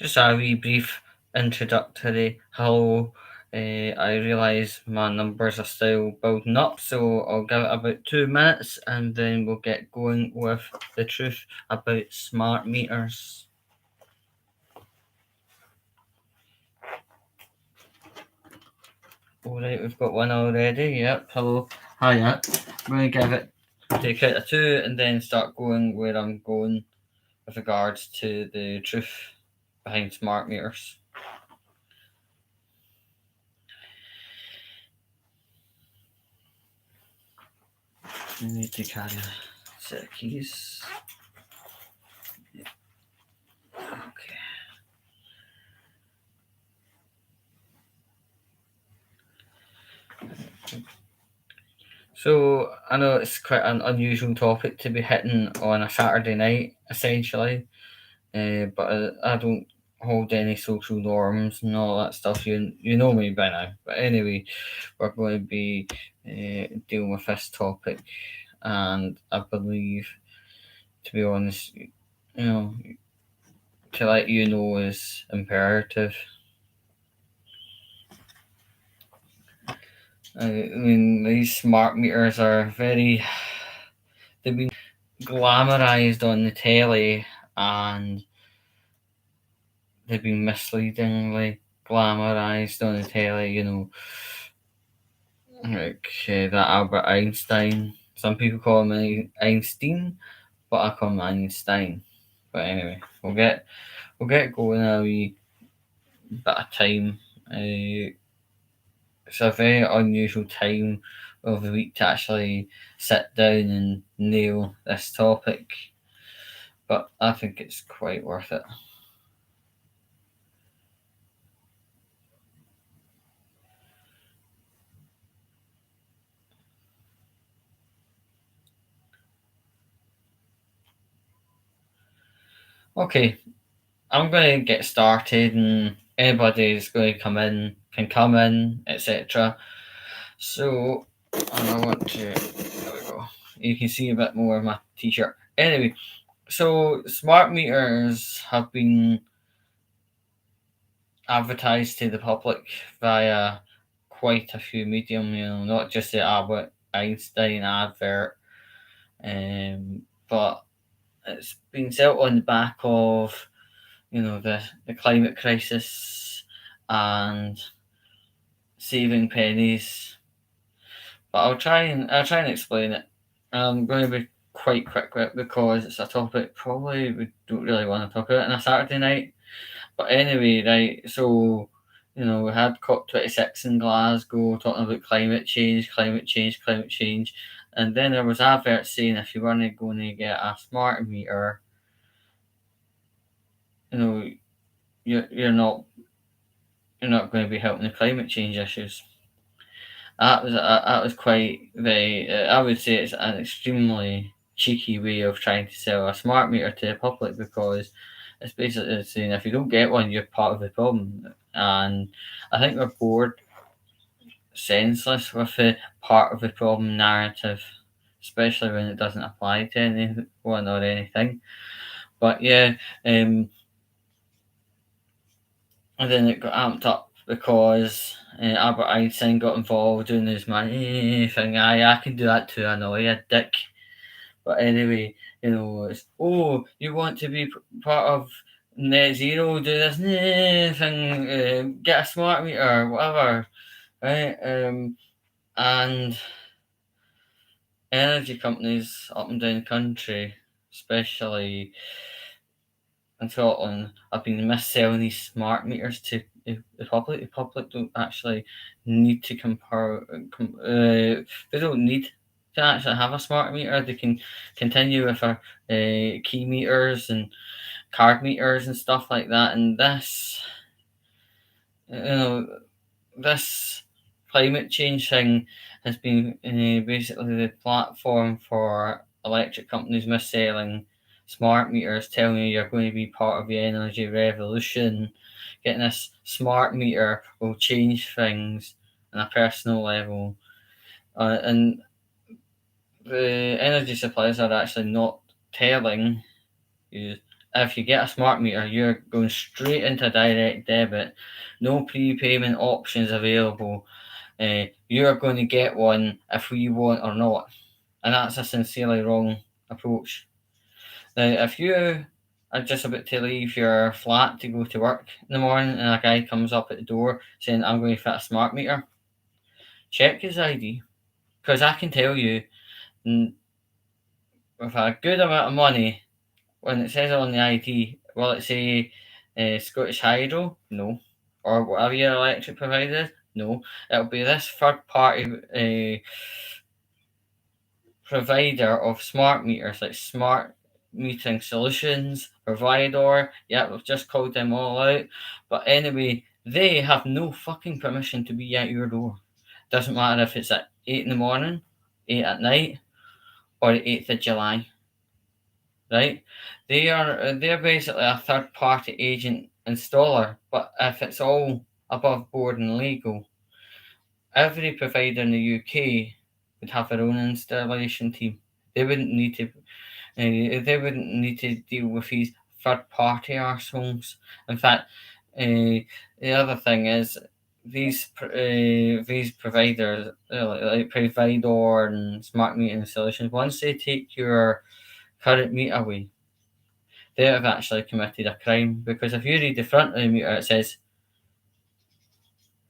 Just a wee brief introductory hello. I realise my numbers are still building up, so I'll give it about 2 minutes and then we'll get going with the truth about smart meters. Alright, we've got one already. Yep, hello. Hiya. I'm going to give it to a count of two and then start going where I'm going with regards to the truth behind smart meters. I need to carry a set of keys. Okay. So I know it's quite an unusual topic to be hitting on a Saturday night, essentially, but I don't hold any social norms and all that stuff. You know me by now. But anyway, we're going to be dealing with this topic, and I believe, to be honest, to let you know is imperative. I mean, these smart meters are they've been glamorized on the telly and they've been misleadingly glamorized on the telly, like that Albert Einstein. Some people call him Einstein, but I call him Einstein. But anyway, we'll get going a wee bit of time. It's a very unusual time of the week to actually sit down and nail this topic, but I think it's quite worth it. Okay, I'm going to get started, and anybody that's going to come in can come in, etc. So, I want to. There we go. You can see a bit more of my t-shirt. Anyway, so smart meters have been advertised to the public via quite a few medium. Not just the Albert Einstein advert, but it's been set on the back of the climate crisis and saving pennies. But I'll try and explain it. I'm going to be quite quick with it because it's a topic probably we don't really want to talk about on a Saturday night. But anyway, right, so we had COP26 in Glasgow talking about climate change, climate change, climate change. And then there was adverts saying if you weren't going to get a smart meter, you know, you're not going to be helping the climate change issues. That was quite very. I would say it's an extremely cheeky way of trying to sell a smart meter to the public because it's basically saying if you don't get one, you're part of the problem. And I think we're bored, senseless with the part of the problem narrative, especially when it doesn't apply to anyone or anything. But yeah, and then it got amped up because Albert Einstein got involved doing his money thing. I can do that too. I know, yeah, dick. But anyway, it's you want to be part of net zero, do this thing, get a smart meter, whatever, right? And energy companies up and down the country, especially in Scotland, have been mis-selling these smart meters to the public. The public don't actually need to they don't need to actually have a smart meter. They can continue with our key meters and card meters and stuff like that. And you know, this climate change thing has been basically the platform for electric companies mis-selling smart meters, telling you you're going to be part of the energy revolution. Getting this smart meter will change things on a personal level, and the energy suppliers are actually not telling you if you get a smart meter, you're going straight into direct debit. No prepayment options available. You're going to get one if we want or not. And that's a sincerely wrong approach. Now, if you are just about to leave your flat to go to work in the morning and a guy comes up at the door saying, I'm going to fit a smart meter, check his ID. Because I can tell you, with a good amount of money, when it says on the ID, will it say Scottish Hydro? No. Or whatever your electric provider is? No. It'll be this third party provider of smart meters, like Smart Metering Solutions, Provider. Yeah, we've just called them all out. But anyway, they have no fucking permission to be at your door. Doesn't matter if it's at 8 in the morning, 8 at night, or the 8th of July, right? They're basically a third party agent installer, but if it's all above board and legal, every provider in the UK would have their own installation team. They wouldn't need to. They wouldn't need to deal with these third party arseholes. In fact, the other thing is these providers like Provider and Smart Metering Solutions. Once they take your current meter away, they have actually committed a crime, because if you read the front of the meter, it says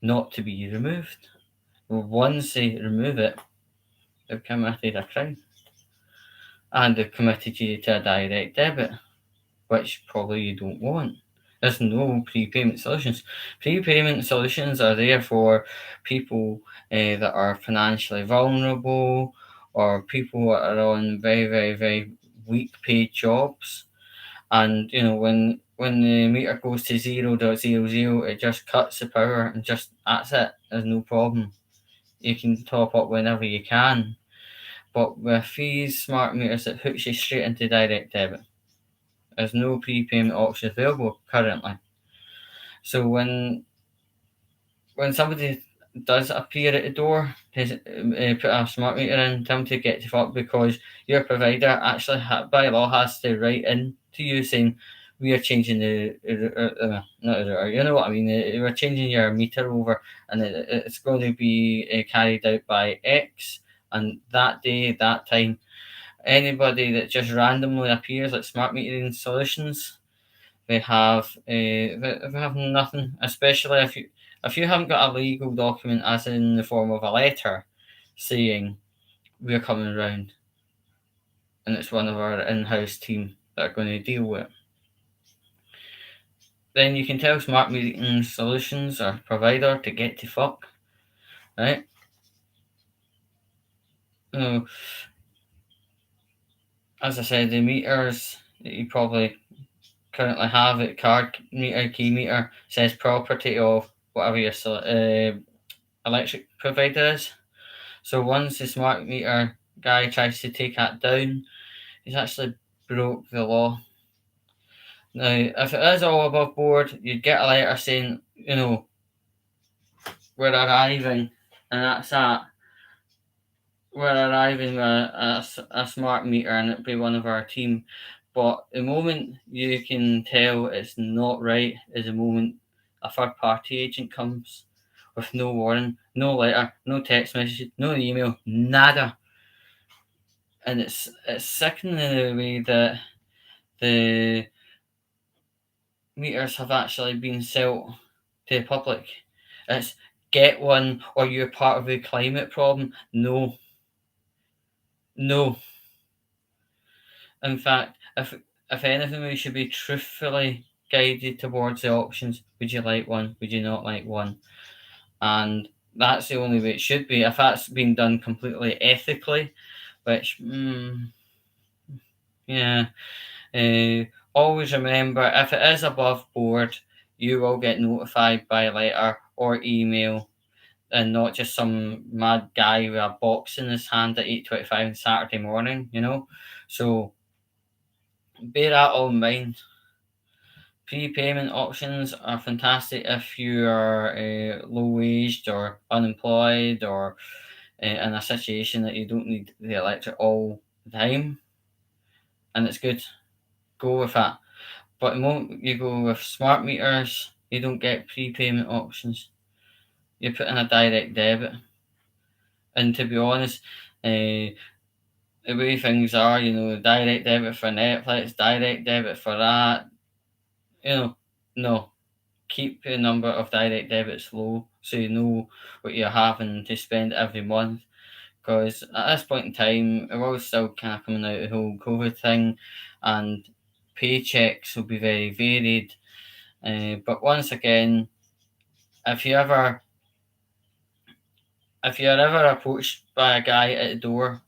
not to be removed. Well, once they remove it, they've committed a crime, and they've committed you to a direct debit, which probably you don't want. There's no prepayment solutions. Prepayment solutions are there for people that are financially vulnerable, or people that are on very, very, very weak paid jobs. And when the meter goes to 0.00, it just cuts the power, and just that's it. There's no problem. You can top up whenever you can. But with these smart meters, it hooks you straight into direct debit. There's no prepayment option available currently. So when somebody does appear at the door to put a smart meter in, tell them to get to fuck, because your provider actually by law has to write in to you saying, we are changing not the you know what I mean, we're changing your meter over, and it's going to be carried out by X, and that day, that time. Anybody that just randomly appears, like Smart Metering Solutions, they have nothing, especially if you haven't got a legal document, as in the form of a letter saying we're coming around and it's one of our in-house team that are going to deal with it. Then you can tell Smart Metering Solutions or Provider to get to fuck, right? You know, as I said, the meters that you probably currently have at card meter, key meter, says property of whatever your electric provider is. So once the smart meter guy tries to take that down, he's actually broke the law. Now, if it is all above board, you'd get a letter saying, we're arriving, and that's that. We're arriving with a smart meter, and it'll be one of our team. But the moment you can tell it's not right is the moment a third party agent comes with no warning, no letter, no text message, no email, nada. And it's sickening the way that the meters have actually been sold to the public. It's get one or you're part of the climate problem. No, no. In fact, if anything, we should be truthfully guided towards the options. Would you like one? Would you not like one? And that's the only way it should be. If that's been done completely ethically, which, yeah. Always remember, if it is above board, you will get notified by letter or email, and not just some mad guy with a box in his hand at 8:25 on Saturday morning. So bear that all in mind. Prepayment options are fantastic if you are low waged or unemployed, or in a situation that you don't need the electric all the time, and it's good. Go with that. But the moment you go with smart meters, you don't get prepayment options. You put in a direct debit. And to be honest, the way things are, direct debit for Netflix, direct debit for that, no. Keep the number of direct debits low so you know what you're having to spend every month. Because at this point in time, we're all still kind of coming out of the whole COVID thing, and paychecks will be very varied. But once again, if you ever if you're ever approached by a guy at the door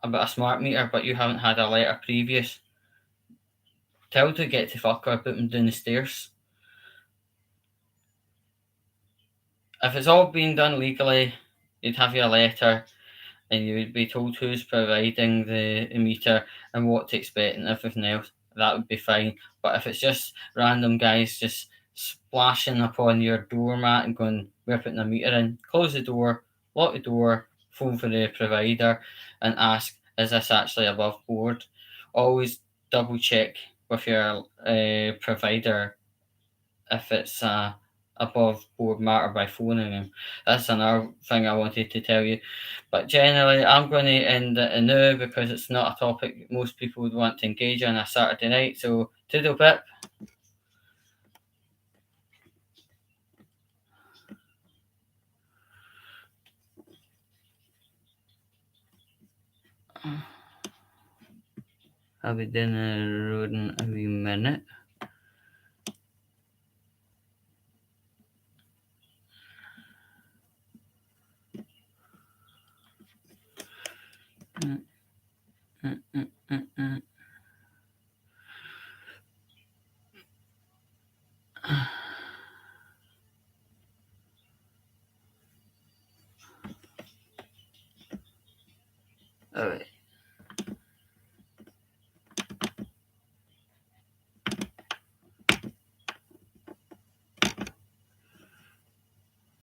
about a smart meter, but you haven't had a letter previous, tell to get to fuck or put them down the stairs. If it's all being done legally, you'd have your letter and you would be told who's providing the meter and what to expect and everything else. That would be fine. But if it's just random guys just splashing upon your doormat and going, "We're putting a meter in," close the door, lock the door, phone for the provider, and ask, "Is this actually above board?" Always double check with your provider if it's above board matter by phoning them. That's another thing I wanted to tell you. But generally, I'm going to end it now because it's not a topic most people would want to engage on a Saturday night. So, toodle pip. I'll be down the road in a wee minute. All right.